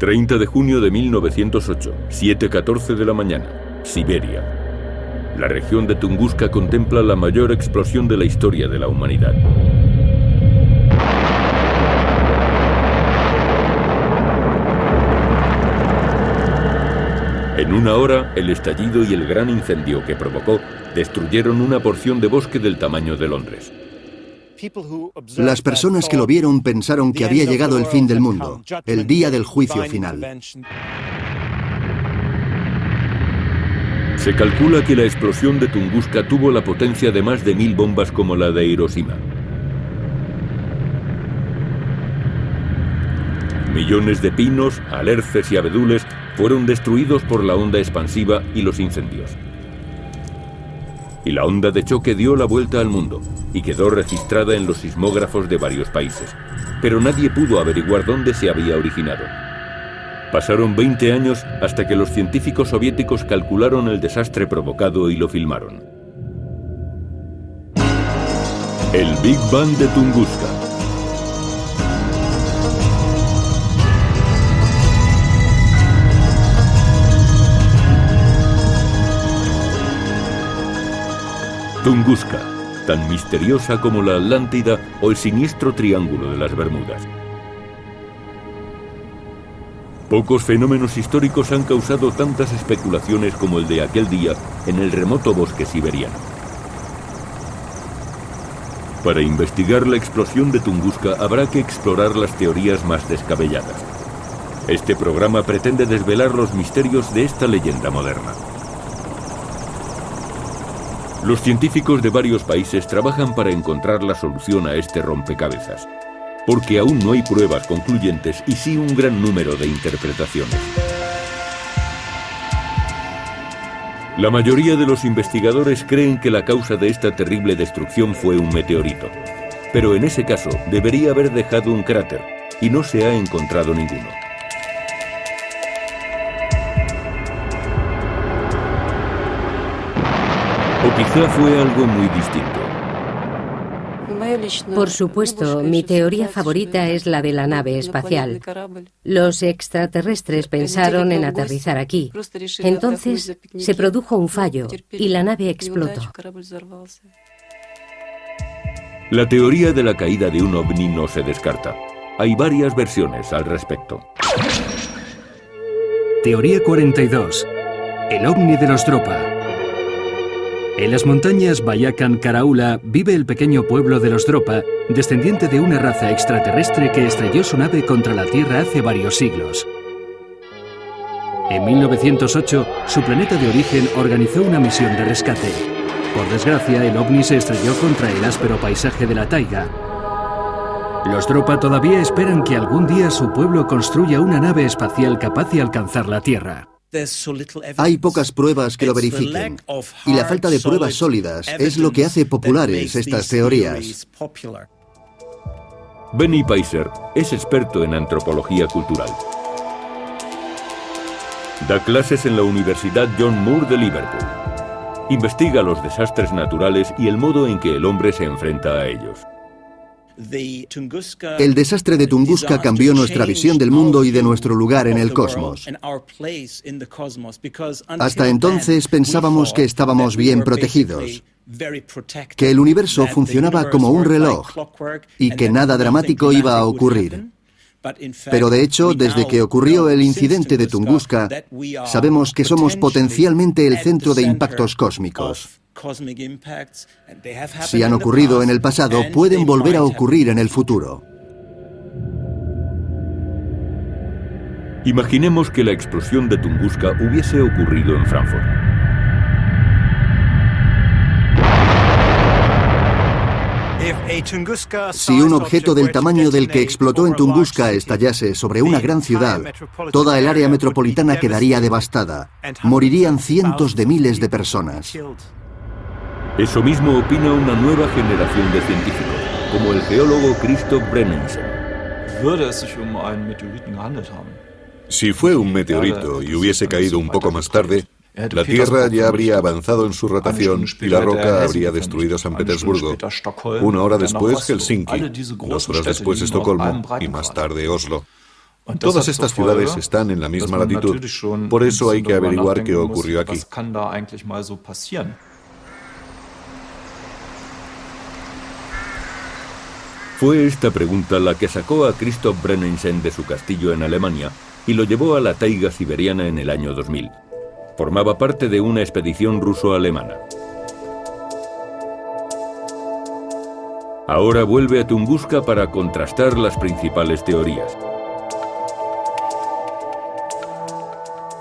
30 de junio de 1908, 7:14 de la mañana, Siberia. La región de Tunguska contempla la mayor explosión de la historia de la humanidad. En una hora, el estallido y el gran incendio que provocó destruyeron una porción de bosque del tamaño de Londres. Las personas que lo vieron pensaron que había llegado el fin del mundo, el día del juicio final. Se calcula que la explosión de Tunguska tuvo la potencia de más de 1000 bombas como la de Hiroshima. Millones de pinos, alerces y abedules fueron destruidos por la onda expansiva y los incendios. Y la onda de choque dio la vuelta al mundo y quedó registrada en los sismógrafos de varios países. Pero nadie pudo averiguar dónde se había originado. Pasaron 20 años hasta que los científicos soviéticos calcularon el desastre provocado y lo filmaron. El Big Bang de Tunguska. Tunguska, tan misteriosa como la Atlántida o el siniestro Triángulo de las Bermudas. Pocos fenómenos históricos han causado tantas especulaciones como el de aquel día en el remoto bosque siberiano. Para investigar la explosión de Tunguska habrá que explorar las teorías más descabelladas. Este programa pretende desvelar los misterios de esta leyenda moderna. Los científicos de varios países trabajan para encontrar la solución a este rompecabezas, porque aún no hay pruebas concluyentes y sí un gran número de interpretaciones. La mayoría de los investigadores creen que la causa de esta terrible destrucción fue un meteorito, pero en ese caso debería haber dejado un cráter y no se ha encontrado ninguno. O quizá fue algo muy distinto. Por supuesto, mi teoría favorita es la de la nave espacial. Los extraterrestres pensaron en aterrizar aquí. Entonces se produjo un fallo y la nave explotó. La teoría de la caída de un ovni no se descarta. Hay varias versiones al respecto. Teoría 42. El ovni de los Dropa. En las montañas Bayakan-Karaula vive el pequeño pueblo de los Dropa, descendiente de una raza extraterrestre que estrelló su nave contra la Tierra hace varios siglos. En 1908, su planeta de origen organizó una misión de rescate. Por desgracia, el ovni se estrelló contra el áspero paisaje de la taiga. Los Dropa todavía esperan que algún día su pueblo construya una nave espacial capaz de alcanzar la Tierra. Hay pocas pruebas que lo verifiquen, y la falta de pruebas sólidas es lo que hace populares estas teorías. Benny Paiser es experto en antropología cultural. Da clases en la Universidad John Moore de Liverpool. Investiga los desastres naturales y el modo en que el hombre se enfrenta a ellos. El desastre de Tunguska cambió nuestra visión del mundo y de nuestro lugar en el cosmos. Hasta entonces pensábamos que estábamos bien protegidos, que el universo funcionaba como un reloj y que nada dramático iba a ocurrir. Pero de hecho, desde que ocurrió el incidente de Tunguska, sabemos que somos potencialmente el centro de impactos cósmicos. Si han ocurrido en el pasado, pueden volver a ocurrir en el futuro. Imaginemos que la explosión de Tunguska hubiese ocurrido en Frankfurt. Si un objeto del tamaño del que explotó en Tunguska estallase sobre una gran ciudad, toda el área metropolitana quedaría devastada. Morirían cientos de miles de personas. Eso mismo opina una nueva generación de científicos, como el geólogo Christoph Brennensen. Si fue un meteorito y hubiese caído un poco más tarde, la Tierra ya habría avanzado en su rotación y la roca habría destruido San Petersburgo. 1 hora después, Helsinki. 2 horas después, Estocolmo. Y más tarde, Oslo. Todas estas ciudades están en la misma latitud, por eso hay que averiguar qué ocurrió aquí. Fue esta pregunta la que sacó a Christoph Brennisen de su castillo en Alemania y lo llevó a la taiga siberiana en el año 2000. Formaba parte de una expedición ruso-alemana. Ahora vuelve a Tunguska para contrastar las principales teorías.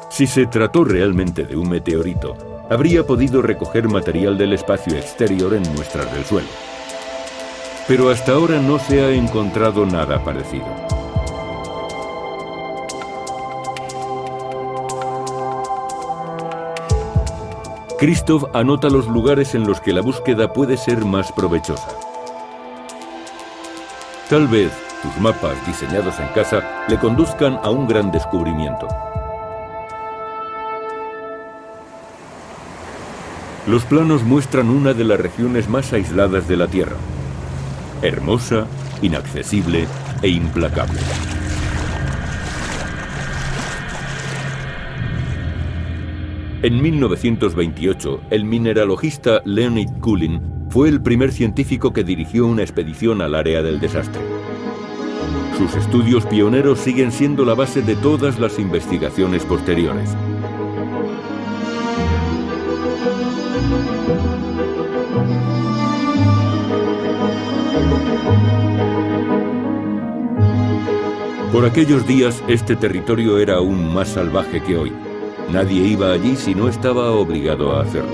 Si se trató realmente de un meteorito, habría podido recoger material del espacio exterior en muestras del suelo. Pero hasta ahora no se ha encontrado nada parecido. Christoph anota los lugares en los que la búsqueda puede ser más provechosa. Tal vez tus mapas diseñados en casa le conduzcan a un gran descubrimiento. Los planos muestran una de las regiones más aisladas de la Tierra. Hermosa, inaccesible e implacable. En 1928, el mineralogista Leonid Kulin fue el primer científico que dirigió una expedición al área del desastre. Sus estudios pioneros siguen siendo la base de todas las investigaciones posteriores. Por aquellos días, este territorio era aún más salvaje que hoy. Nadie iba allí si no estaba obligado a hacerlo.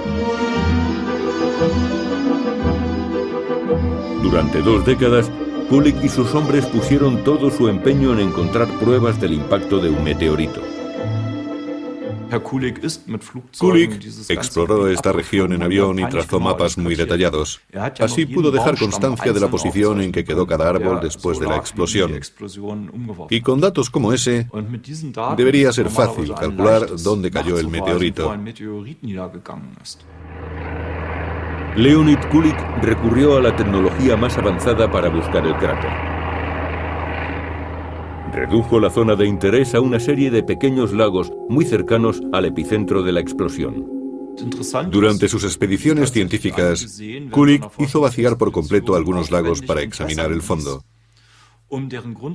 Durante 2 décadas, Kulik y sus hombres pusieron todo su empeño en encontrar pruebas del impacto de un meteorito. Kulik exploró esta región en avión y trazó mapas muy detallados. Así pudo dejar constancia de la posición en que quedó cada árbol después de la explosión. Y con datos como ese, debería ser fácil calcular dónde cayó el meteorito. Leonid Kulik recurrió a la tecnología más avanzada para buscar el cráter. Redujo la zona de interés a una serie de pequeños lagos muy cercanos al epicentro de la explosión. Durante sus expediciones científicas, Kulik hizo vaciar por completo algunos lagos para examinar el fondo.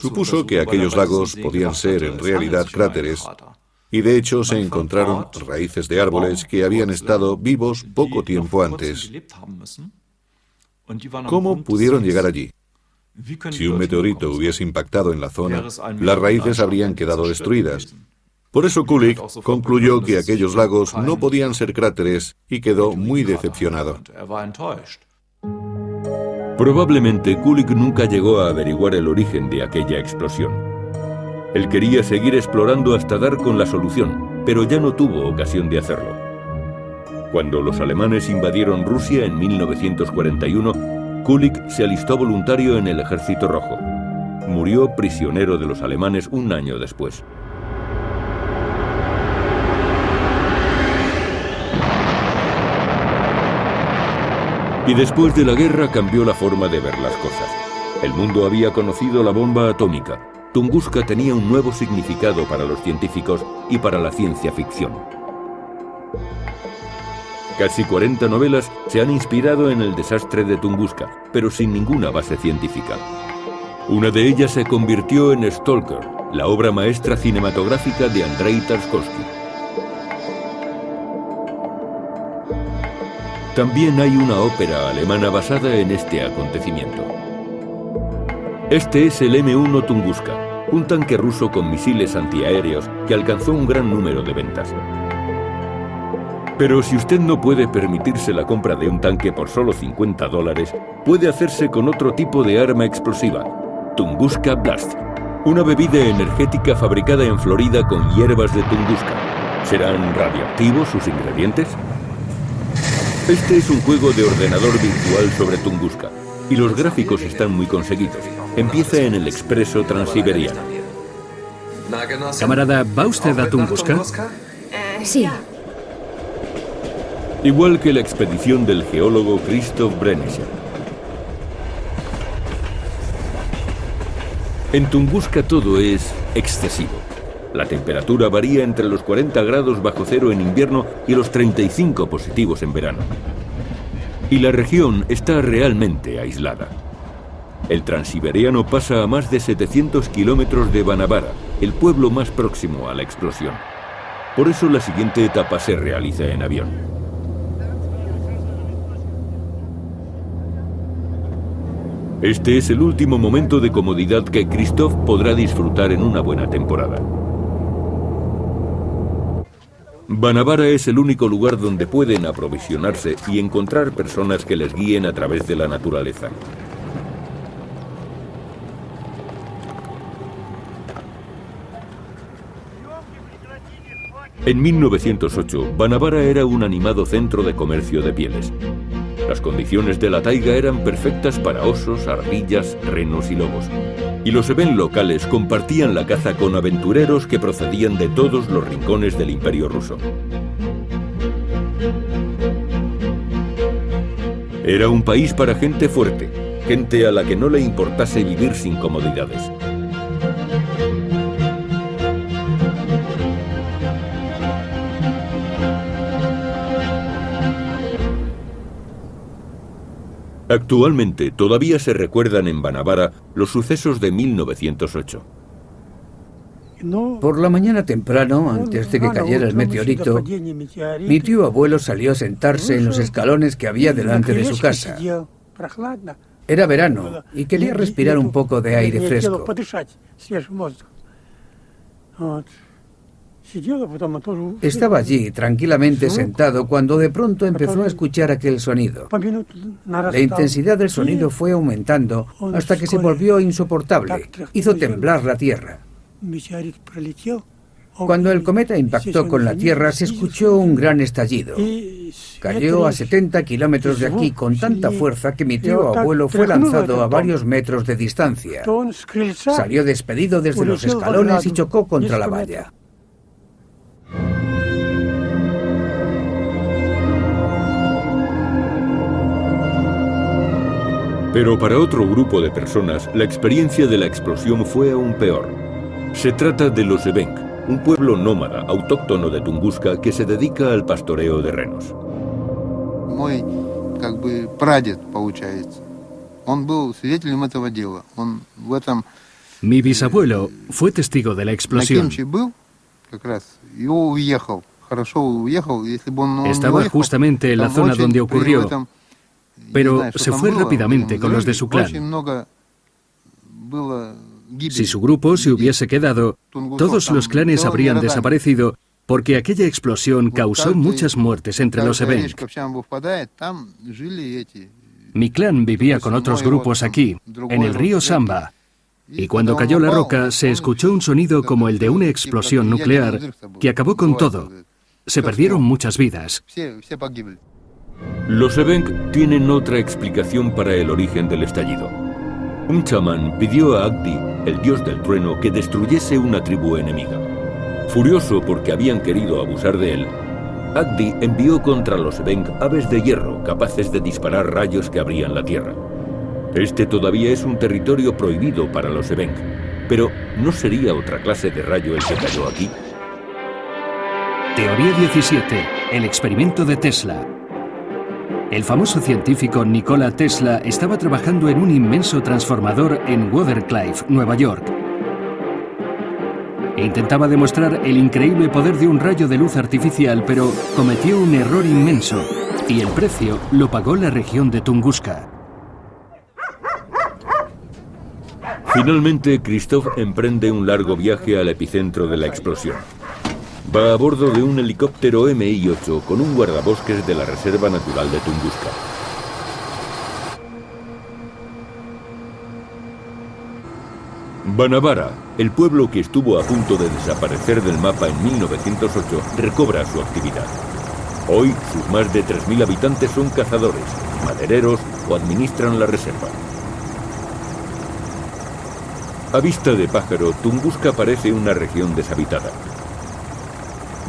Supuso que aquellos lagos podían ser en realidad cráteres, y de hecho se encontraron raíces de árboles que habían estado vivos poco tiempo antes. ¿Cómo pudieron llegar allí? Si un meteorito hubiese impactado en la zona, las raíces habrían quedado destruidas. Por eso Kulik concluyó que aquellos lagos no podían ser cráteres y quedó muy decepcionado. Probablemente Kulik nunca llegó a averiguar el origen de aquella explosión. Él quería seguir explorando hasta dar con la solución, pero ya no tuvo ocasión de hacerlo. Cuando los alemanes invadieron Rusia en 1941, Kulik se alistó voluntario en el Ejército Rojo. Murió prisionero de los alemanes un año después. Y después de la guerra cambió la forma de ver las cosas. El mundo había conocido la bomba atómica. Tunguska tenía un nuevo significado para los científicos y para la ciencia ficción. Casi 40 novelas se han inspirado en el desastre de Tunguska, pero sin ninguna base científica. Una de ellas se convirtió en Stalker, la obra maestra cinematográfica de Andrei Tarkovsky. También hay una ópera alemana basada en este acontecimiento. Este es el M1 Tunguska, un tanque ruso con misiles antiaéreos que alcanzó un gran número de ventas. Pero si usted no puede permitirse la compra de un tanque por solo $50, puede hacerse con otro tipo de arma explosiva, Tunguska Blast, una bebida energética fabricada en Florida con hierbas de Tunguska. ¿Serán radioactivos sus ingredientes? Este es un juego de ordenador virtual sobre Tunguska, y los gráficos están muy conseguidos. Empieza en el expreso transiberiano. Camarada, ¿va usted a Tunguska? Sí. Igual que la expedición del geólogo Christoph Brennisen. En Tunguska todo es excesivo. La temperatura varía entre los 40 grados bajo cero en invierno y los 35 positivos en verano. Y la región está realmente aislada. El Transiberiano pasa a más de 700 kilómetros de Banabara, el pueblo más próximo a la explosión. Por eso la siguiente etapa se realiza en avión. Este es el último momento de comodidad que Christophe podrá disfrutar en una buena temporada. Banabara es el único lugar donde pueden aprovisionarse y encontrar personas que les guíen a través de la naturaleza. En 1908, Banabara era un animado centro de comercio de pieles. Las condiciones de la taiga eran perfectas para osos, ardillas, renos y lobos. Y los Eben locales compartían la caza con aventureros que procedían de todos los rincones del Imperio ruso. Era un país para gente fuerte, gente a la que no le importase vivir sin comodidades. Actualmente todavía se recuerdan en Banabara los sucesos de 1908. Por la mañana temprano, antes de que cayera el meteorito, mi tío abuelo salió a sentarse en los escalones que había delante de su casa. Era verano y quería respirar un poco de aire fresco. Estaba allí tranquilamente sentado cuando de pronto empezó a escuchar aquel sonido. La intensidad del sonido fue aumentando hasta que se volvió insoportable. Hizo temblar la tierra. Cuando el cometa impactó con la Tierra se escuchó un gran estallido. Cayó a 70 kilómetros de aquí con tanta fuerza que mi tío abuelo fue lanzado a varios metros de distancia. Salió despedido desde los escalones y chocó contra la valla. Pero para otro grupo de personas, la experiencia de la explosión fue aún peor. Se trata de los Evenk, un pueblo nómada autóctono de Tunguska que se dedica al pastoreo de renos. Mi bisabuelo fue testigo de la explosión. Estaba justamente en la zona donde ocurrió, pero se fue rápidamente con los de su clan. Si su grupo se hubiese quedado, todos los clanes habrían desaparecido porque aquella explosión causó muchas muertes entre los Evenk. Mi clan vivía con otros grupos aquí, en el río Samba, y cuando cayó la roca se escuchó un sonido como el de una explosión nuclear que acabó con todo. Se perdieron muchas vidas. Los Evenk tienen otra explicación para el origen del estallido. Un chamán pidió a Agdi, el dios del trueno, que destruyese una tribu enemiga. Furioso porque habían querido abusar de él, Agdi envió contra los Evenk aves de hierro capaces de disparar rayos que abrían la tierra. Este todavía es un territorio prohibido para los Evenk, pero ¿no sería otra clase de rayo el que cayó aquí? Teoría 17. El experimento de Tesla. El famoso científico Nikola Tesla estaba trabajando en un inmenso transformador en Watercliff, Nueva York. Intentaba demostrar el increíble poder de un rayo de luz artificial, pero cometió un error inmenso, y el precio lo pagó la región de Tunguska. Finalmente, Christophe emprende un largo viaje al epicentro de la explosión. Va a bordo de un helicóptero Mi-8 con un guardabosques de la Reserva Natural de Tunguska. Banabara, el pueblo que estuvo a punto de desaparecer del mapa en 1908, recobra su actividad. Hoy, sus más de 3.000 habitantes son cazadores, madereros o administran la reserva. A vista de pájaro, Tunguska parece una región deshabitada.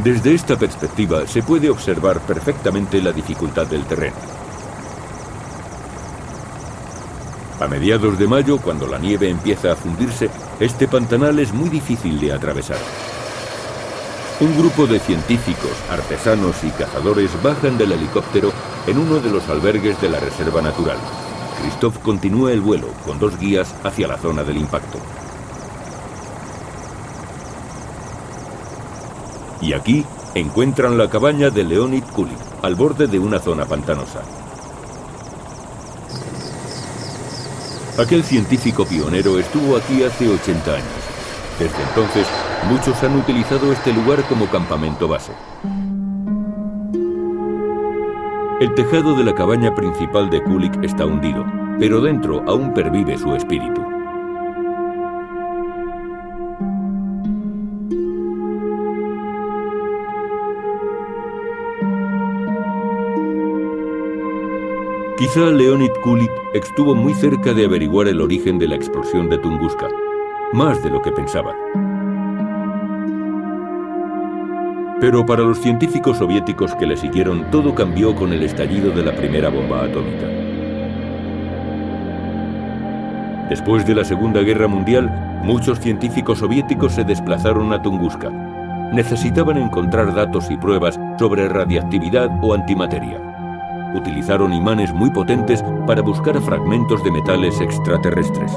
Desde esta perspectiva se puede observar perfectamente la dificultad del terreno. A mediados de mayo, cuando la nieve empieza a fundirse, este pantanal es muy difícil de atravesar. Un grupo de científicos, artesanos y cazadores bajan del helicóptero en uno de los albergues de la reserva natural. Christophe continúa el vuelo con 2 guías hacia la zona del impacto. Y aquí encuentran la cabaña de Leonid Kulik, al borde de una zona pantanosa. Aquel científico pionero estuvo aquí hace 80 años. Desde entonces, muchos han utilizado este lugar como campamento base. El tejado de la cabaña principal de Kulik está hundido, pero dentro aún pervive su espíritu. Quizá Leonid Kulik estuvo muy cerca de averiguar el origen de la explosión de Tunguska, más de lo que pensaba. Pero para los científicos soviéticos que le siguieron, todo cambió con el estallido de la primera bomba atómica. Después de la Segunda Guerra Mundial, muchos científicos soviéticos se desplazaron a Tunguska. Necesitaban encontrar datos y pruebas sobre radiactividad o antimateria. Utilizaron imanes muy potentes para buscar fragmentos de metales extraterrestres.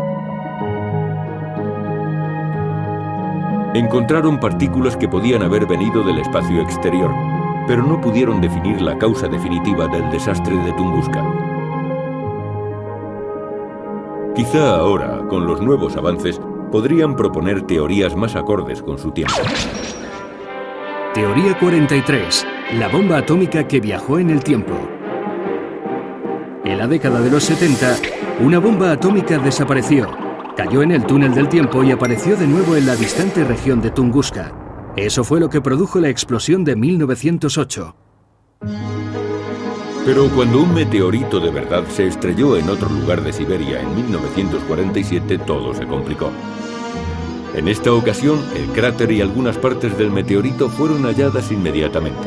Encontraron partículas que podían haber venido del espacio exterior, pero no pudieron definir la causa definitiva del desastre de Tunguska. Quizá ahora, con los nuevos avances, podrían proponer teorías más acordes con su tiempo. Teoría 43. La bomba atómica que viajó en el tiempo. En la década de los 70, una bomba atómica desapareció, cayó en el túnel del tiempo y apareció de nuevo en la distante región de Tunguska. Eso fue lo que produjo la explosión de 1908. Pero cuando un meteorito de verdad se estrelló en otro lugar de Siberia en 1947, todo se complicó. En esta ocasión, el cráter y algunas partes del meteorito fueron halladas inmediatamente.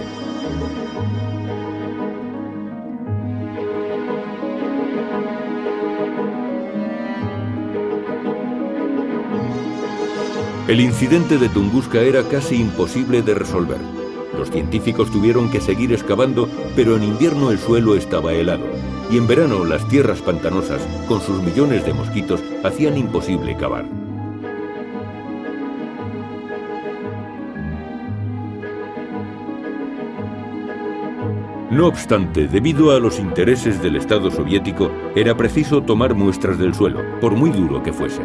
El incidente de Tunguska era casi imposible de resolver. Los científicos tuvieron que seguir excavando, pero en invierno el suelo estaba helado, y en verano las tierras pantanosas, con sus millones de mosquitos, hacían imposible cavar. No obstante, debido a los intereses del Estado soviético, era preciso tomar muestras del suelo, por muy duro que fuese.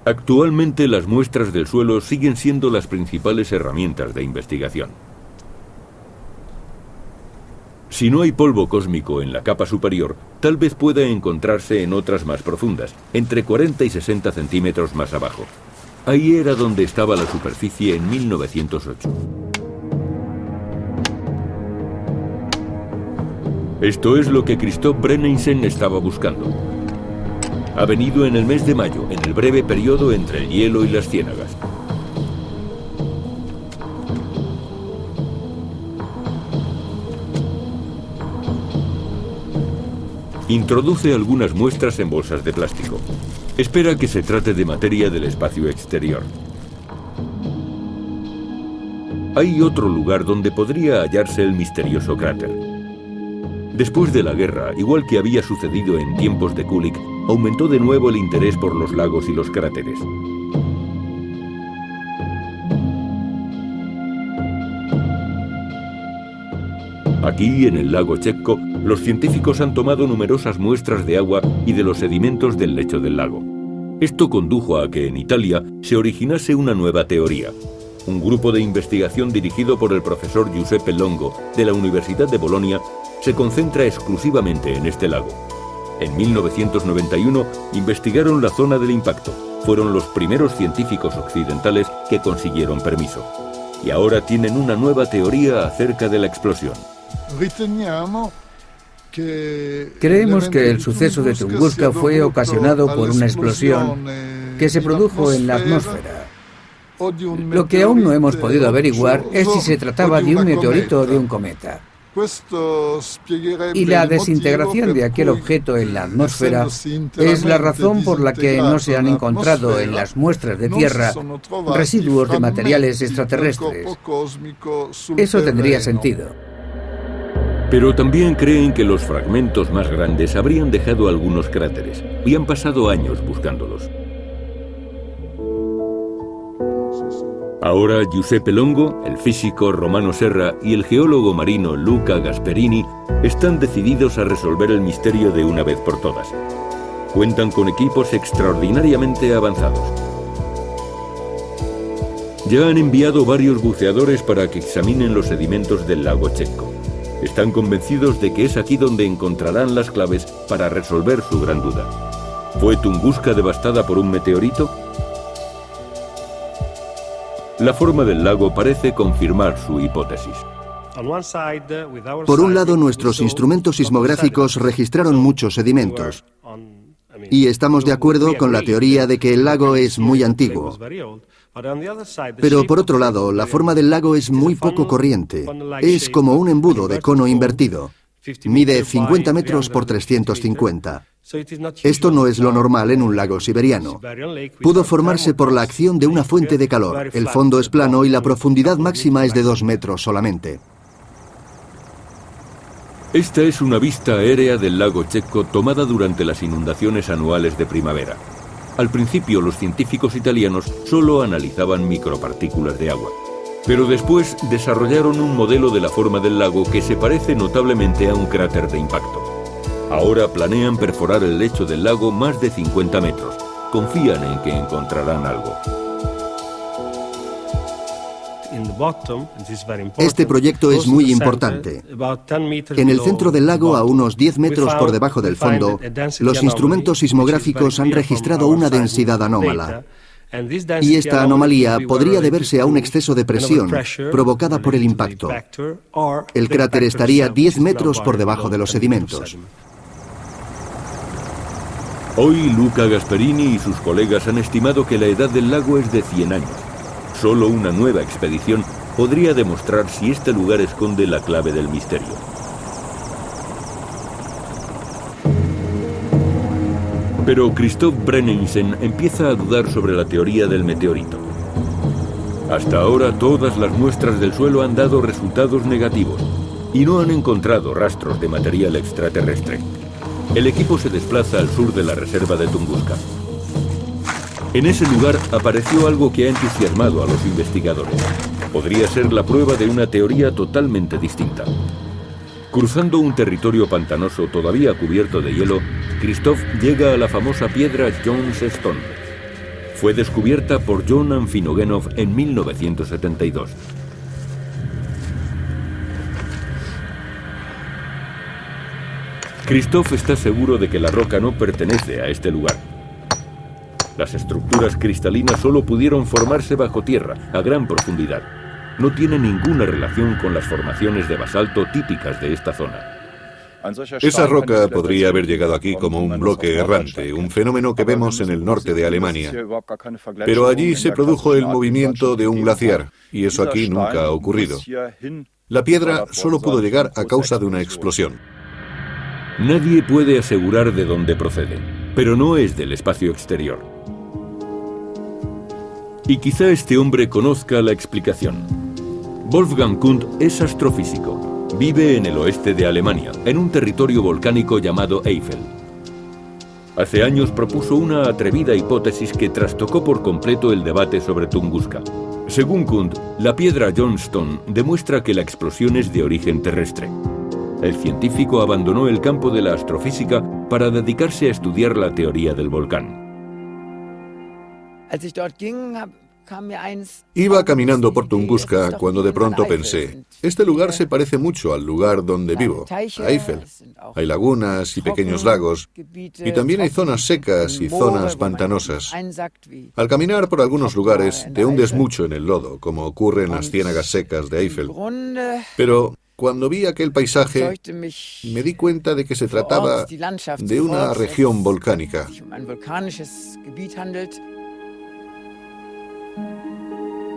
Actualmente las muestras del suelo siguen siendo las principales herramientas de investigación. Si no hay polvo cósmico en la capa superior, tal vez pueda encontrarse en otras más profundas, entre 40 y 60 centímetros más abajo. Ahí era donde estaba la superficie en 1908. Esto es lo que Christophe Brennisen estaba buscando. Ha venido en el mes de mayo, en el breve periodo entre el hielo y las ciénagas. Introduce algunas muestras en bolsas de plástico. Espera que se trate de materia del espacio exterior. Hay otro lugar donde podría hallarse el misterioso cráter. Después de la guerra, igual que había sucedido en tiempos de Kulik, aumentó de nuevo el interés por los lagos y los cráteres. Aquí, en el lago Chekho, los científicos han tomado numerosas muestras de agua y de los sedimentos del lecho del lago. Esto condujo a que en Italia se originase una nueva teoría. Un grupo de investigación dirigido por el profesor Giuseppe Longo de la Universidad de Bolonia se concentra exclusivamente en este lago. En 1991 investigaron la zona del impacto. Fueron los primeros científicos occidentales que consiguieron permiso. Y ahora tienen una nueva teoría acerca de la explosión. Creemos que el suceso de Tunguska fue ocasionado por una explosión que se produjo en la atmósfera. Lo que aún no hemos podido averiguar es si se trataba de un meteorito o de un cometa. Y la desintegración de aquel objeto en la atmósfera es la razón por la que no se han encontrado en las muestras de tierra residuos de materiales extraterrestres. Eso tendría sentido. Pero también creen que los fragmentos más grandes habrían dejado algunos cráteres y han pasado años buscándolos. Ahora Giuseppe Longo, el físico Romano Serra y el geólogo marino Luca Gasperini están decididos a resolver el misterio de una vez por todas. Cuentan con equipos extraordinariamente avanzados. Ya han enviado varios buceadores para que examinen los sedimentos del lago Chetko. Están convencidos de que es aquí donde encontrarán las claves para resolver su gran duda. ¿Fue Tunguska devastada por un meteorito? La forma del lago parece confirmar su hipótesis. Por un lado, nuestros instrumentos sismográficos registraron muchos sedimentos. Y estamos de acuerdo con la teoría de que el lago es muy antiguo. Pero por otro lado, la forma del lago es muy poco corriente. Es como un embudo de cono invertido. Mide 50 metros por 350. Esto no es lo normal en un lago siberiano. Pudo formarse por la acción de una fuente de calor. El fondo es plano y la profundidad máxima es de 2 metros solamente. Esta es una vista aérea del lago Chetko tomada durante las inundaciones anuales de primavera. Al principio, los científicos italianos solo analizaban micropartículas de agua. Pero después desarrollaron un modelo de la forma del lago que se parece notablemente a un cráter de impacto. Ahora planean perforar el lecho del lago más de 50 metros. Confían en que encontrarán algo. Este proyecto es muy importante. En el centro del lago, a unos 10 metros por debajo del fondo, los instrumentos sismográficos han registrado una densidad anómala. Y esta anomalía podría deberse a un exceso de presión provocada por el impacto. El cráter estaría 10 metros por debajo de los sedimentos. Hoy Luca Gasperini y sus colegas han estimado que la edad del lago es de 100 años. Solo una nueva expedición podría demostrar si este lugar esconde la clave del misterio. Pero Christoph Brenningsen empieza a dudar sobre la teoría del meteorito. Hasta ahora todas las muestras del suelo han dado resultados negativos y no han encontrado rastros de material extraterrestre. El equipo se desplaza al sur de la reserva de Tunguska. En ese lugar apareció algo que ha entusiasmado a los investigadores. Podría ser la prueba de una teoría totalmente distinta. Cruzando un territorio pantanoso todavía cubierto de hielo, Christoph llega a la famosa piedra Jones Stone. Fue descubierta por John Amfinogenov en 1972. Christoph está seguro de que la roca no pertenece a este lugar. Las estructuras cristalinas solo pudieron formarse bajo tierra, a gran profundidad. No tiene ninguna relación con las formaciones de basalto típicas de esta zona. Esa roca podría haber llegado aquí como un bloque errante, un fenómeno que vemos en el norte de Alemania. Pero allí se produjo el movimiento de un glaciar, y eso aquí nunca ha ocurrido. La piedra solo pudo llegar a causa de una explosión. Nadie puede asegurar de dónde procede, pero no es del espacio exterior. Y quizá este hombre conozca la explicación. Wolfgang Kundt es astrofísico. Vive en el oeste de Alemania, en un territorio volcánico llamado Eifel. Hace años propuso una atrevida hipótesis que trastocó por completo el debate sobre Tunguska. Según Kundt, la piedra Johnstone demuestra que la explosión es de origen terrestre. El científico abandonó el campo de la astrofísica para dedicarse a estudiar la teoría del volcán. Iba caminando por Tunguska cuando de pronto pensé, este lugar se parece mucho al lugar donde vivo, a Eifel. Hay lagunas y pequeños lagos, y también hay zonas secas y zonas pantanosas. Al caminar por algunos lugares te hundes mucho en el lodo, como ocurre en las ciénagas secas de Eifel. Pero Cuando vi aquel paisaje, me di cuenta de que se trataba de una región volcánica.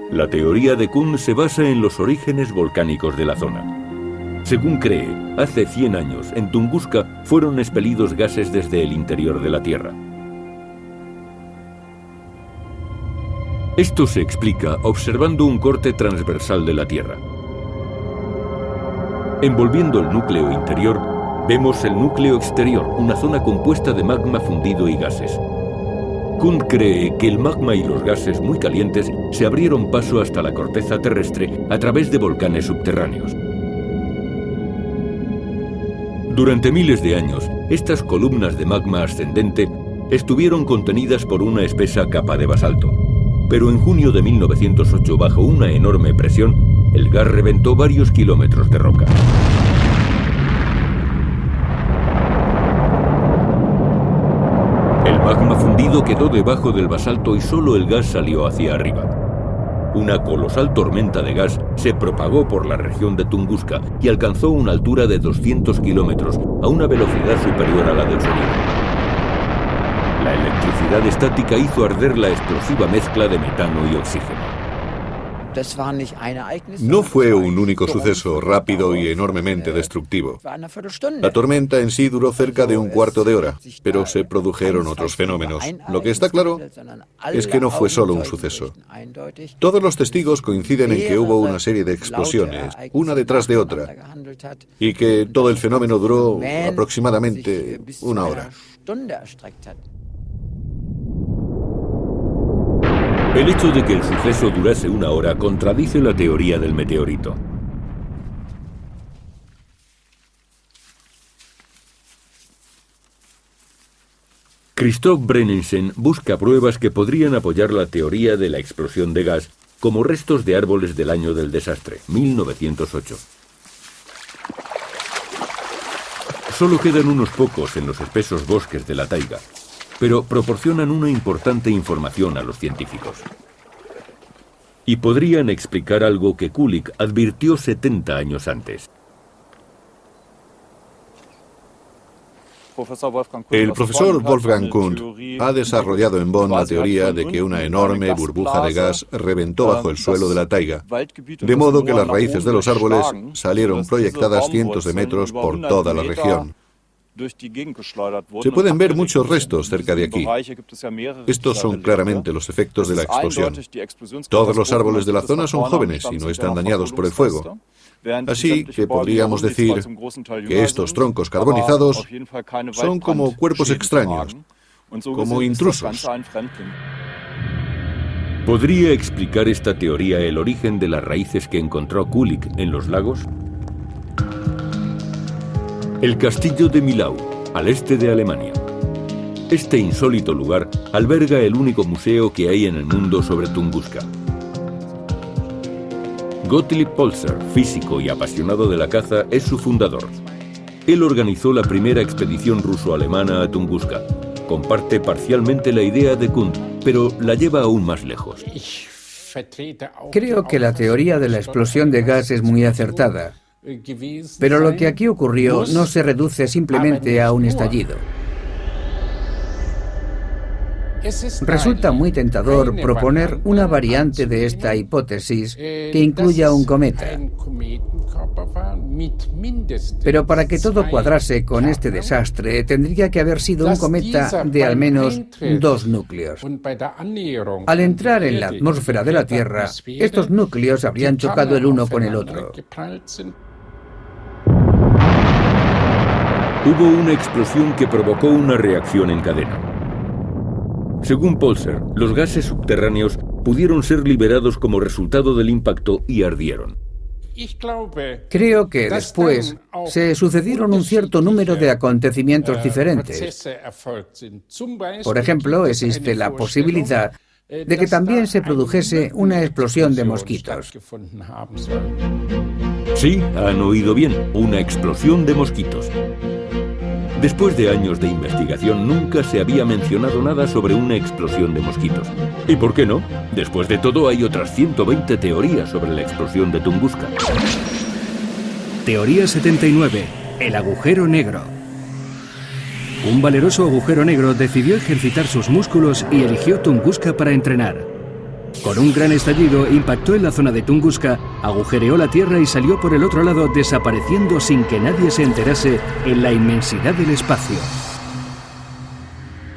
La teoría de Kuhn se basa en los orígenes volcánicos de la zona. Según cree, hace 100 años, en Tunguska fueron expelidos gases desde el interior de la Tierra. Esto se explica observando un corte transversal de la Tierra. Envolviendo el núcleo interior, vemos el núcleo exterior, una zona compuesta de magma fundido y gases. Kuhn cree que el magma y los gases muy calientes se abrieron paso hasta la corteza terrestre a través de volcanes subterráneos. Durante miles de años, estas columnas de magma ascendente estuvieron contenidas por una espesa capa de basalto. Pero en junio de 1908, bajo una enorme presión, el gas reventó varios kilómetros de roca. El magma fundido quedó debajo del basalto y solo el gas salió hacia arriba. Una colosal tormenta de gas se propagó por la región de Tunguska y alcanzó una altura de 200 kilómetros, a una velocidad superior a la del sonido. La electricidad estática hizo arder la explosiva mezcla de metano y oxígeno. No fue un único suceso rápido y enormemente destructivo. La tormenta en sí duró cerca de un cuarto de hora, pero se produjeron otros fenómenos. Lo que está claro es que no fue solo un suceso. Todos los testigos coinciden en que hubo una serie de explosiones, una detrás de otra, y que todo el fenómeno duró aproximadamente una hora. El hecho de que el suceso durase una hora contradice la teoría del meteorito. Christoph Brennensen busca pruebas que podrían apoyar la teoría de la explosión de gas como restos de árboles del año del desastre, 1908. Solo quedan unos pocos en los espesos bosques de la taiga, pero proporcionan una importante información a los científicos. Y podrían explicar algo que Kulik advirtió 70 años antes. El profesor Wolfgang Kuhn ha desarrollado en Bonn la teoría de que una enorme burbuja de gas reventó bajo el suelo de la taiga, de modo que las raíces de los árboles salieron proyectadas cientos de metros por toda la región. Se pueden ver muchos restos cerca de aquí. Estos son claramente los efectos de la explosión. Todos los árboles de la zona son jóvenes y no están dañados por el fuego. Así que podríamos decir que estos troncos carbonizados son como cuerpos extraños, como intrusos. ¿Podría explicar esta teoría el origen de las raíces que encontró Kulik en los lagos? El castillo de Milau, al este de Alemania. Este insólito lugar alberga el único museo que hay en el mundo sobre Tunguska. Gottlieb Polzer, físico y apasionado de la caza, es su fundador. Él organizó la primera expedición ruso-alemana a Tunguska. Comparte parcialmente la idea de Kuhn, pero la lleva aún más lejos. Creo que la teoría de la explosión de gas es muy acertada. Pero lo que aquí ocurrió no se reduce simplemente a un estallido. Resulta muy tentador proponer una variante de esta hipótesis que incluya un cometa. Pero para que todo cuadrase con este desastre, tendría que haber sido un cometa de al menos 2 núcleos. Al entrar en la atmósfera de la Tierra, estos núcleos habrían chocado el uno con el otro. Hubo una explosión que provocó una reacción en cadena. Según Polzer, los gases subterráneos pudieron ser liberados como resultado del impacto y ardieron. Creo que después se sucedieron un cierto número de acontecimientos diferentes. Por ejemplo, existe la posibilidad de que también se produjese una explosión de mosquitos. Sí, han oído bien, una explosión de mosquitos. Después de años de investigación, nunca se había mencionado nada sobre una explosión de mosquitos. ¿Y por qué no? Después de todo, hay otras 120 teorías sobre la explosión de Tunguska. Teoría 79. El agujero negro. Un valeroso agujero negro decidió ejercitar sus músculos y eligió Tunguska para entrenar. Con un gran estallido impactó en la zona de Tunguska, agujereó la Tierra y salió por el otro lado, desapareciendo sin que nadie se enterase en la inmensidad del espacio.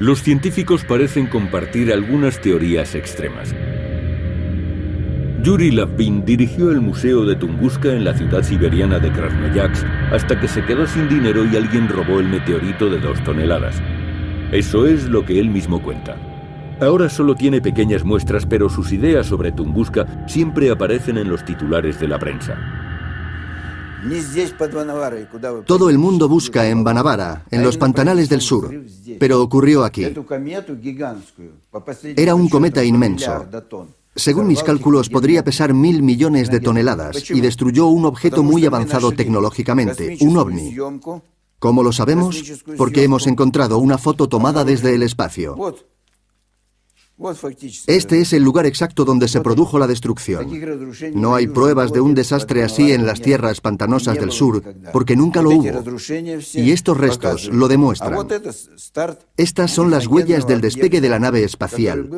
Los científicos parecen compartir algunas teorías extremas. Yuri Lavin dirigió el museo de Tunguska en la ciudad siberiana de Krasnoyarsk hasta que se quedó sin dinero y alguien robó el meteorito de 2 toneladas. Eso es lo que él mismo cuenta. Ahora solo tiene pequeñas muestras, pero sus ideas sobre Tunguska siempre aparecen en los titulares de la prensa. Todo el mundo busca en Banavara, en los pantanales del sur, pero ocurrió aquí. Era un cometa inmenso. Según mis cálculos, podría pesar 1.000 millones de toneladas y destruyó un objeto muy avanzado tecnológicamente, un ovni. ¿Cómo lo sabemos? Porque hemos encontrado una foto tomada desde el espacio. Este es el lugar exacto donde se produjo la destrucción. No hay pruebas de un desastre así en las tierras pantanosas del sur, porque nunca lo hubo. Y estos restos lo demuestran. Estas son las huellas del despegue de la nave espacial,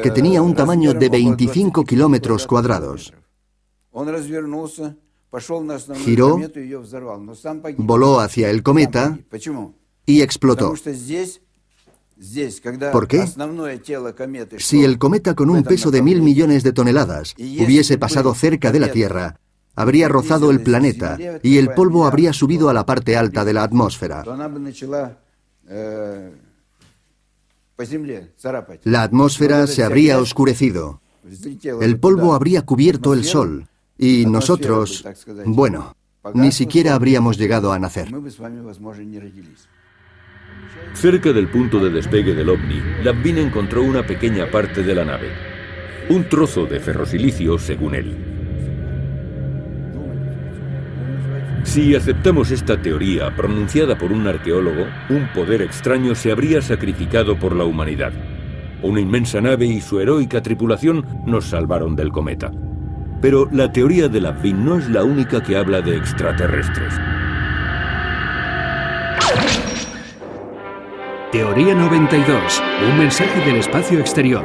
que tenía un tamaño de 25 kilómetros cuadrados. Giró, voló hacia el cometa y explotó. ¿Por qué? Si el cometa con un peso de 1.000 millones de toneladas hubiese pasado cerca de la Tierra, habría rozado el planeta y el polvo habría subido a la parte alta de la atmósfera. La atmósfera se habría oscurecido. El polvo habría cubierto el sol. Y nosotros, bueno, ni siquiera habríamos llegado a nacer. Cerca del punto de despegue del ovni, Lavin encontró una pequeña parte de la nave. Un trozo de ferrosilicio, según él. Si aceptamos esta teoría pronunciada por un arqueólogo, un poder extraño se habría sacrificado por la humanidad. Una inmensa nave y su heroica tripulación nos salvaron del cometa. Pero la teoría de Lavin no es la única que habla de extraterrestres. Teoría 92. Un mensaje del espacio exterior.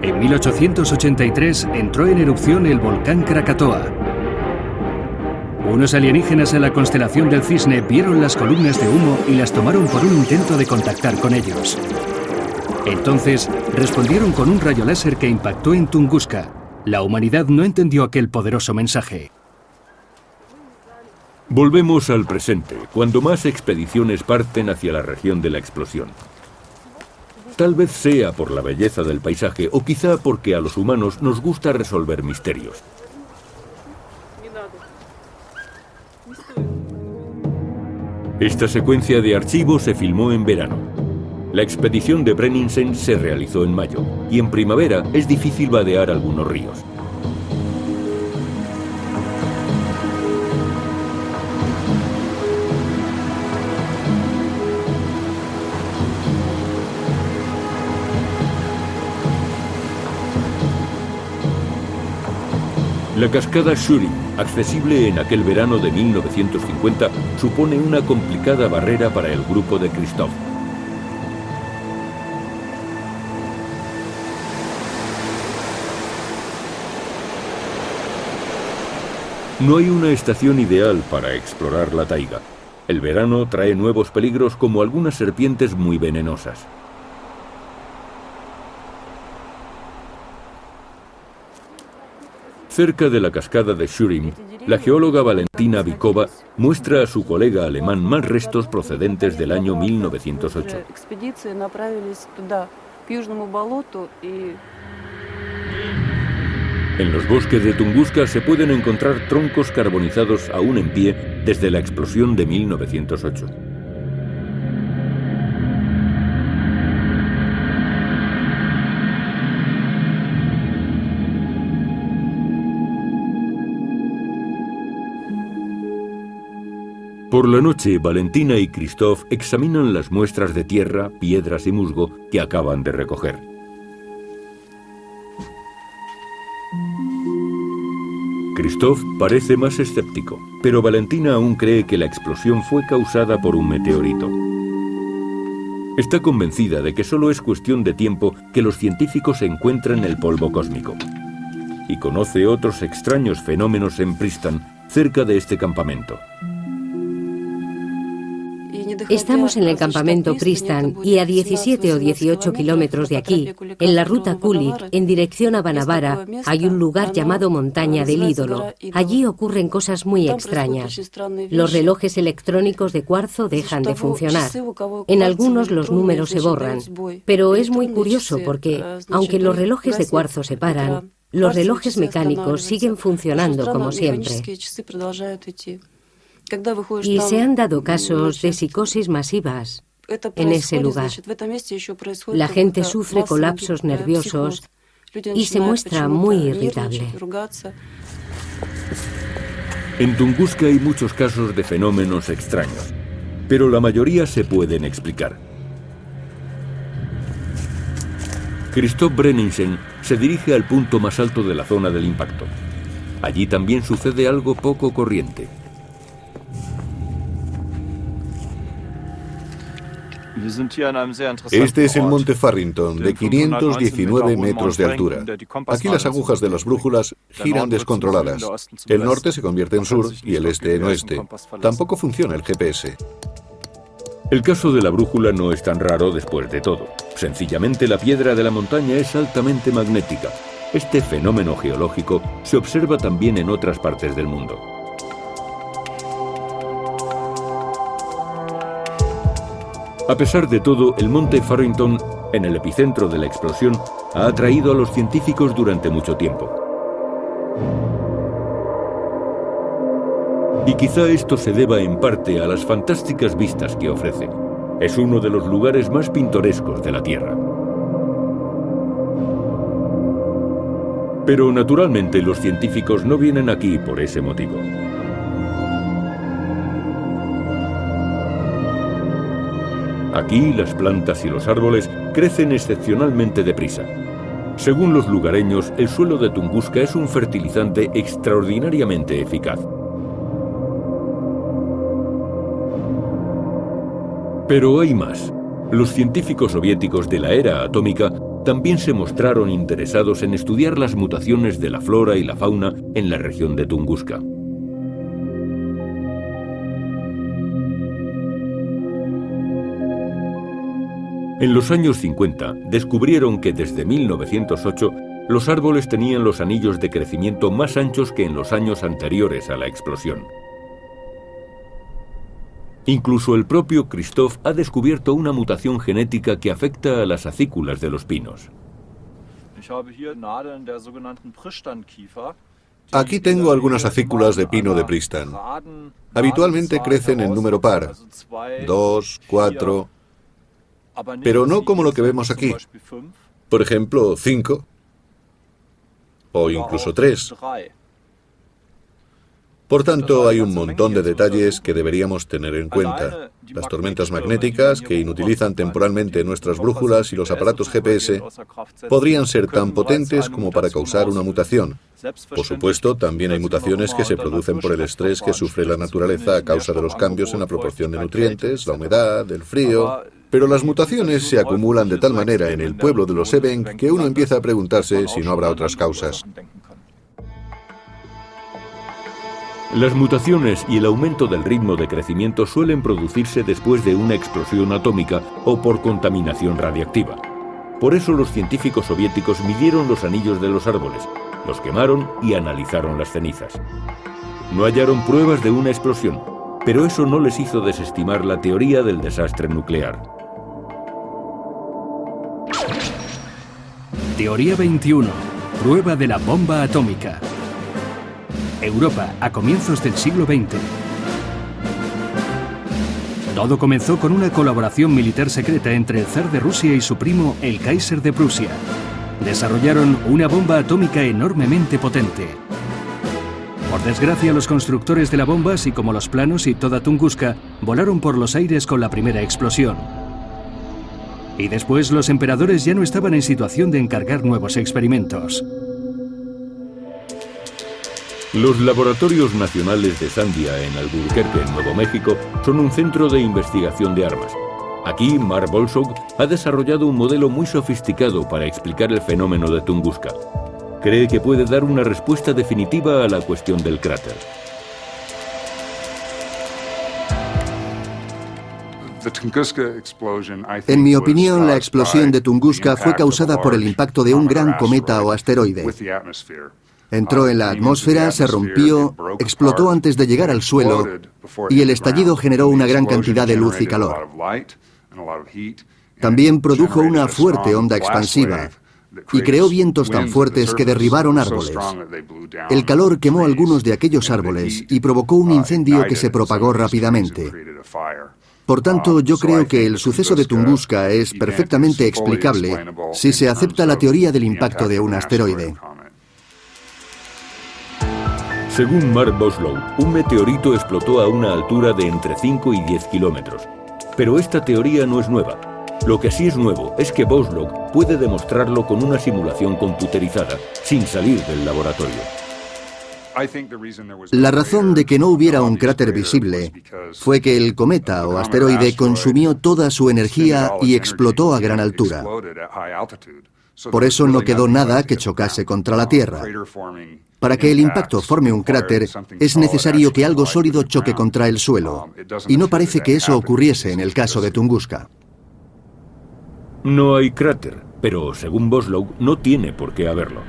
En 1883 entró en erupción el volcán Krakatoa. Unos alienígenas en la constelación del Cisne vieron las columnas de humo y las tomaron por un intento de contactar con ellos. Entonces, respondieron con un rayo láser que impactó en Tunguska. La humanidad no entendió aquel poderoso mensaje. Volvemos al presente, cuando más expediciones parten hacia la región de la explosión. Tal vez sea por la belleza del paisaje o quizá porque a los humanos nos gusta resolver misterios. Esta secuencia de archivos se filmó en verano. La expedición de Brenninsen se realizó en mayo y en primavera es difícil vadear algunos ríos. La cascada Shuri, accesible en aquel verano de 1950, supone una complicada barrera para el grupo de Christoph. No hay una estación ideal para explorar la taiga. El verano trae nuevos peligros como algunas serpientes muy venenosas. Cerca de la cascada de Shurim, la geóloga Valentina Bykova muestra a su colega alemán más restos procedentes del año 1908. En los bosques de Tunguska se pueden encontrar troncos carbonizados aún en pie desde la explosión de 1908. Por la noche, Valentina y Christoph examinan las muestras de tierra, piedras y musgo que acaban de recoger. Christoph parece más escéptico, pero Valentina aún cree que la explosión fue causada por un meteorito. Está convencida de que solo es cuestión de tiempo que los científicos encuentren el polvo cósmico. Y conoce otros extraños fenómenos en Pristan, cerca de este campamento. Estamos en el campamento Pristan y a 17 o 18 kilómetros de aquí, en la ruta Kulik, en dirección a Banavara, hay un lugar llamado Montaña del Ídolo. Allí ocurren cosas muy extrañas. Los relojes electrónicos de cuarzo dejan de funcionar. En algunos los números se borran. Pero es muy curioso porque, aunque los relojes de cuarzo se paran, los relojes mecánicos siguen funcionando como siempre. Y se han dado casos de psicosis masivas en ese lugar. La gente sufre colapsos nerviosos y se muestra muy irritable. En Tunguska hay muchos casos de fenómenos extraños, pero la mayoría se pueden explicar. Christoph Brenningsen se dirige al punto más alto de la zona del impacto. Allí también sucede algo poco corriente. Este es el monte Farrington, de 519 metros de altura. Aquí las agujas de las brújulas giran descontroladas. El norte se convierte en sur y el este en oeste. Tampoco funciona el GPS. El caso de la brújula no es tan raro después de todo. Sencillamente la piedra de la montaña es altamente magnética. Este fenómeno geológico se observa también en otras partes del mundo. A pesar de todo, el monte Farrington, en el epicentro de la explosión, ha atraído a los científicos durante mucho tiempo. Y quizá esto se deba en parte a las fantásticas vistas que ofrece. Es uno de los lugares más pintorescos de la Tierra. Pero naturalmente los científicos no vienen aquí por ese motivo. Aquí las plantas y los árboles crecen excepcionalmente deprisa. Según los lugareños, el suelo de Tunguska es un fertilizante extraordinariamente eficaz. Pero hay más. Los científicos soviéticos de la era atómica también se mostraron interesados en estudiar las mutaciones de la flora y la fauna en la región de Tunguska. En los años 50 descubrieron que desde 1908 los árboles tenían los anillos de crecimiento más anchos que en los años anteriores a la explosión. Incluso el propio Christoph ha descubierto una mutación genética que afecta a las acículas de los pinos. Aquí tengo algunas acículas de pino de Pristan. Habitualmente crecen en número par, 2, 4... pero no como lo que vemos aquí. Por ejemplo, 5 o incluso 3. Por tanto, hay un montón de detalles que deberíamos tener en cuenta. Las tormentas magnéticas, que inutilizan temporalmente nuestras brújulas y los aparatos GPS, podrían ser tan potentes como para causar una mutación. Por supuesto, también hay mutaciones que se producen por el estrés que sufre la naturaleza a causa de los cambios en la proporción de nutrientes, la humedad, el frío... Pero las mutaciones se acumulan de tal manera en el pueblo de los Evenk que uno empieza a preguntarse si no habrá otras causas. Las mutaciones y el aumento del ritmo de crecimiento suelen producirse después de una explosión atómica o por contaminación radiactiva. Por eso los científicos soviéticos midieron los anillos de los árboles, los quemaron y analizaron las cenizas. No hallaron pruebas de una explosión, pero eso no les hizo desestimar la teoría del desastre nuclear. Teoría 21. Prueba de la bomba atómica. Europa, a comienzos del siglo XX. Todo comenzó con una colaboración militar secreta entre el zar de Rusia y su primo, el Kaiser de Prusia. Desarrollaron una bomba atómica enormemente potente. Por desgracia, los constructores de la bomba, así como los planos y toda Tunguska, volaron por los aires con la primera explosión. Y después los emperadores ya no estaban en situación de encargar nuevos experimentos. Los laboratorios nacionales de Sandia en Albuquerque, Nuevo México, son un centro de investigación de armas. Aquí, Mark Bostock ha desarrollado un modelo muy sofisticado para explicar el fenómeno de Tunguska. Cree que puede dar una respuesta definitiva a la cuestión del cráter. En mi opinión, la explosión de Tunguska fue causada por el impacto de un gran cometa o asteroide. Entró en la atmósfera, se rompió, explotó antes de llegar al suelo y el estallido generó una gran cantidad de luz y calor. También produjo una fuerte onda expansiva y creó vientos tan fuertes que derribaron árboles. El calor quemó algunos de aquellos árboles y provocó un incendio que se propagó rápidamente. Por tanto, yo creo que el suceso de Tunguska es perfectamente explicable si se acepta la teoría del impacto de un asteroide. Según Mark Bostock, un meteorito explotó a una altura de entre 5 y 10 kilómetros. Pero esta teoría no es nueva. Lo que sí es nuevo es que Bostock puede demostrarlo con una simulación computerizada, sin salir del laboratorio. La razón de que no hubiera un cráter visible fue que el cometa o asteroide consumió toda su energía y explotó a gran altura. Por eso no quedó nada que chocase contra la Tierra. Para que el impacto forme un cráter, es necesario que algo sólido choque contra el suelo, y no parece que eso ocurriese en el caso de Tunguska. No hay cráter, pero según Bostock no tiene por qué haberlo.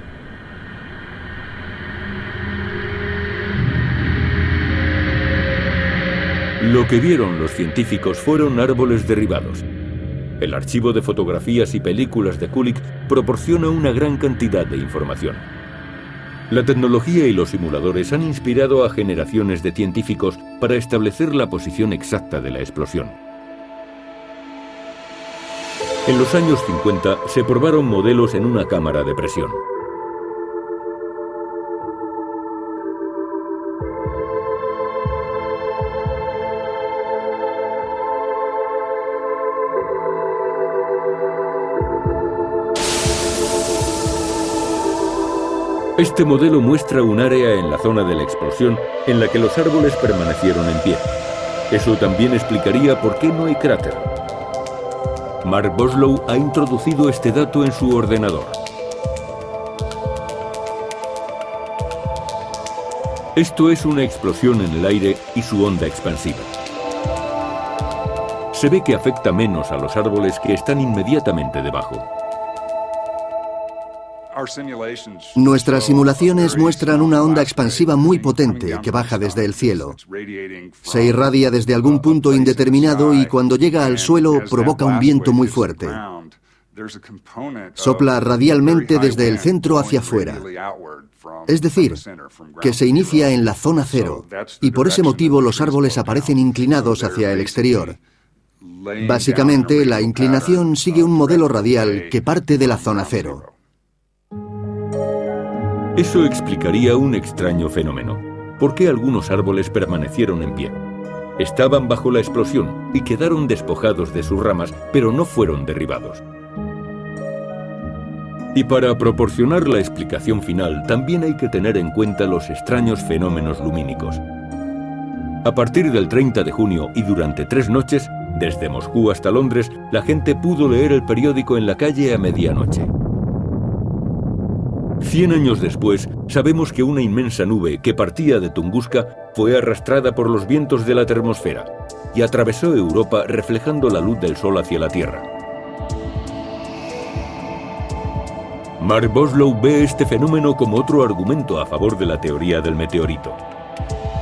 Lo que vieron los científicos fueron árboles derribados. El archivo de fotografías y películas de Kulik proporciona una gran cantidad de información. La tecnología y los simuladores han inspirado a generaciones de científicos para establecer la posición exacta de la explosión. En los años 50 se probaron modelos en una cámara de presión. Este modelo muestra un área en la zona de la explosión en la que los árboles permanecieron en pie. Eso también explicaría por qué no hay cráter. Mark Bostock ha introducido este dato en su ordenador. Esto es una explosión en el aire y su onda expansiva. Se ve que afecta menos a los árboles que están inmediatamente debajo. Nuestras simulaciones muestran una onda expansiva muy potente que baja desde el cielo. Se irradia desde algún punto indeterminado y cuando llega al suelo provoca un viento muy fuerte. Sopla radialmente desde el centro hacia afuera. Es decir, que se inicia en la zona cero y por ese motivo los árboles aparecen inclinados hacia el exterior. Básicamente, la inclinación sigue un modelo radial que parte de la zona cero. Eso explicaría un extraño fenómeno. ¿Por qué algunos árboles permanecieron en pie? Estaban bajo la explosión y quedaron despojados de sus ramas, pero no fueron derribados. Y para proporcionar la explicación final, también hay que tener en cuenta los extraños fenómenos lumínicos. A partir del 30 de junio y durante 3 noches, desde Moscú hasta Londres, la gente pudo leer el periódico en la calle a medianoche. 100 años después, sabemos que una inmensa nube que partía de Tunguska fue arrastrada por los vientos de la termosfera y atravesó Europa reflejando la luz del sol hacia la Tierra. Mark Bostock ve este fenómeno como otro argumento a favor de la teoría del meteorito.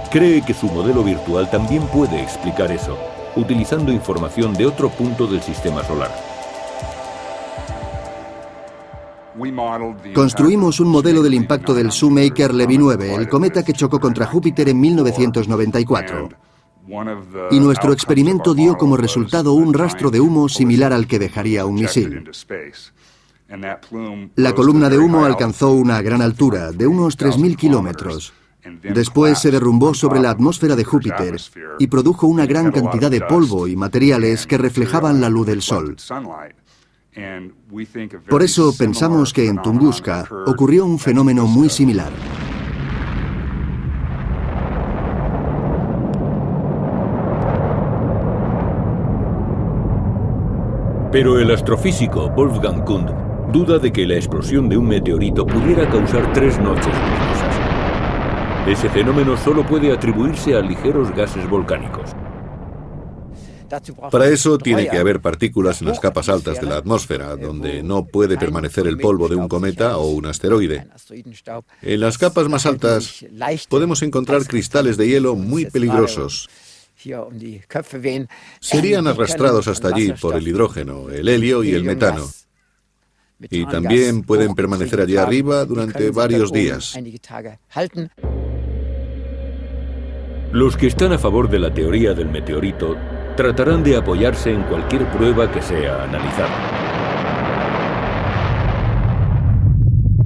Cree que su modelo virtual también puede explicar eso, utilizando información de otro punto del sistema solar. Construimos un modelo del impacto del Shoemaker-Levy 9, el cometa que chocó contra Júpiter en 1994. Y nuestro experimento dio como resultado un rastro de humo similar al que dejaría un misil. La columna de humo alcanzó una gran altura, de unos 3.000 kilómetros. Después se derrumbó sobre la atmósfera de Júpiter y produjo una gran cantidad de polvo y materiales que reflejaban la luz del Sol. Por eso pensamos que en Tunguska ocurrió un fenómeno muy similar. Pero el astrofísico Wolfgang Kundt duda de que la explosión de un meteorito pudiera causar 3 noches luminosas. Ese fenómeno solo puede atribuirse a ligeros gases volcánicos. Para eso tiene que haber partículas en las capas altas de la atmósfera, donde no puede permanecer el polvo de un cometa o un asteroide. En las capas más altas podemos encontrar cristales de hielo muy peligrosos. Serían arrastrados hasta allí por el hidrógeno, el helio y el metano. Y también pueden permanecer allí arriba durante varios días. Los que están a favor de la teoría del meteorito tratarán de apoyarse en cualquier prueba que sea analizada.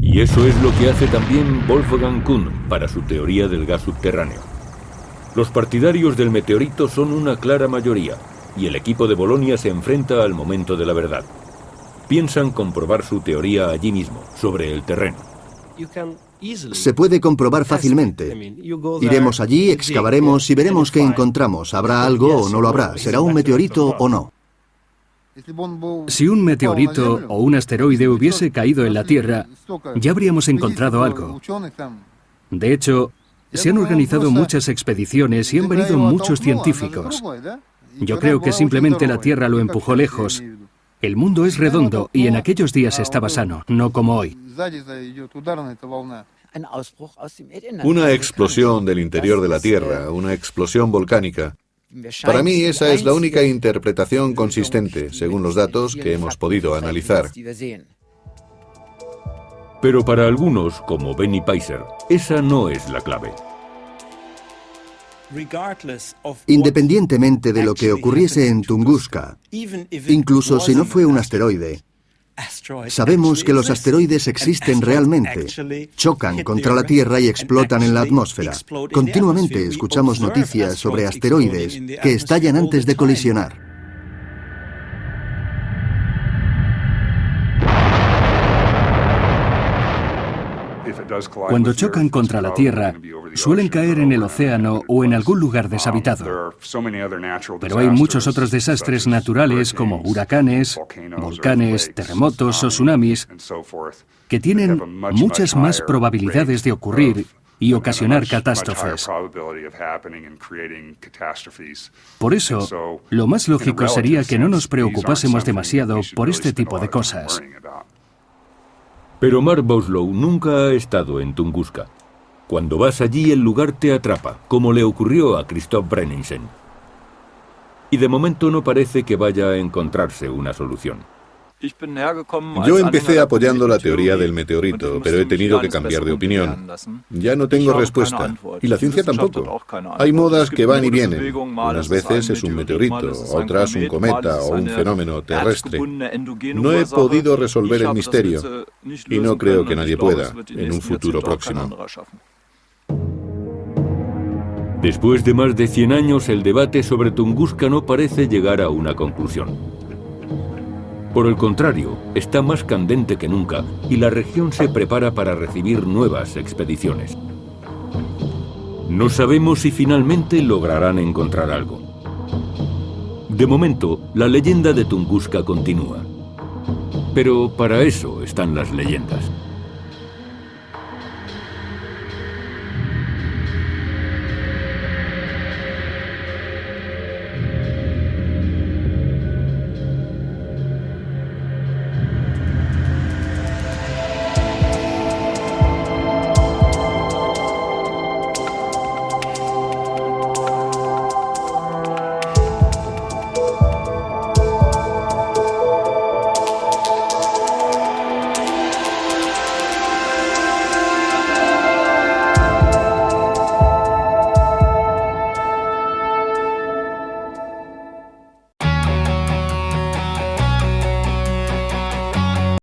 Y eso es lo que hace también Wolfgang Kundt para su teoría del gas subterráneo. Los partidarios del meteorito son una clara mayoría, y el equipo de Bolonia se enfrenta al momento de la verdad. Piensan comprobar su teoría allí mismo, sobre el terreno. Se puede comprobar fácilmente. Iremos allí, excavaremos y veremos qué encontramos. ¿Habrá algo o no lo habrá? ¿Será un meteorito o no? Si un meteorito o un asteroide hubiese caído en la Tierra, ya habríamos encontrado algo. De hecho, se han organizado muchas expediciones y han venido muchos científicos. Yo creo que simplemente la Tierra lo empujó lejos. El mundo es redondo y en aquellos días estaba sano, no como hoy. Una explosión del interior de la Tierra, una explosión volcánica. Para mí esa es la única interpretación consistente, según los datos que hemos podido analizar. Pero para algunos, como Benny Peiser, esa no es la clave. Independientemente de lo que ocurriese en Tunguska, incluso si no fue un asteroide, sabemos que los asteroides existen realmente, chocan contra la Tierra y explotan en la atmósfera. Continuamente escuchamos noticias sobre asteroides que estallan antes de colisionar. Cuando chocan contra la Tierra, suelen caer en el océano o en algún lugar deshabitado. Pero hay muchos otros desastres naturales como huracanes, volcanes, terremotos o tsunamis que tienen muchas más probabilidades de ocurrir y ocasionar catástrofes. Por eso, lo más lógico sería que no nos preocupásemos demasiado por este tipo de cosas. Pero Mark Boslow nunca ha estado en Tunguska. Cuando vas allí, el lugar te atrapa, como le ocurrió a Christoph Brenningsen. Y de momento no parece que vaya a encontrarse una solución. Yo empecé apoyando la teoría del meteorito, pero he tenido que cambiar de opinión. Ya no tengo respuesta, y la ciencia tampoco. Hay modas que van y vienen. Unas veces es un meteorito, otras un cometa o un fenómeno terrestre. No he podido resolver el misterio, y no creo que nadie pueda en un futuro próximo. Después de más de 100 años, el debate sobre Tunguska no parece llegar a una conclusión. Por el contrario, está más candente que nunca y la región se prepara para recibir nuevas expediciones. No sabemos si finalmente lograrán encontrar algo. De momento, la leyenda de Tunguska continúa. Pero para eso están las leyendas.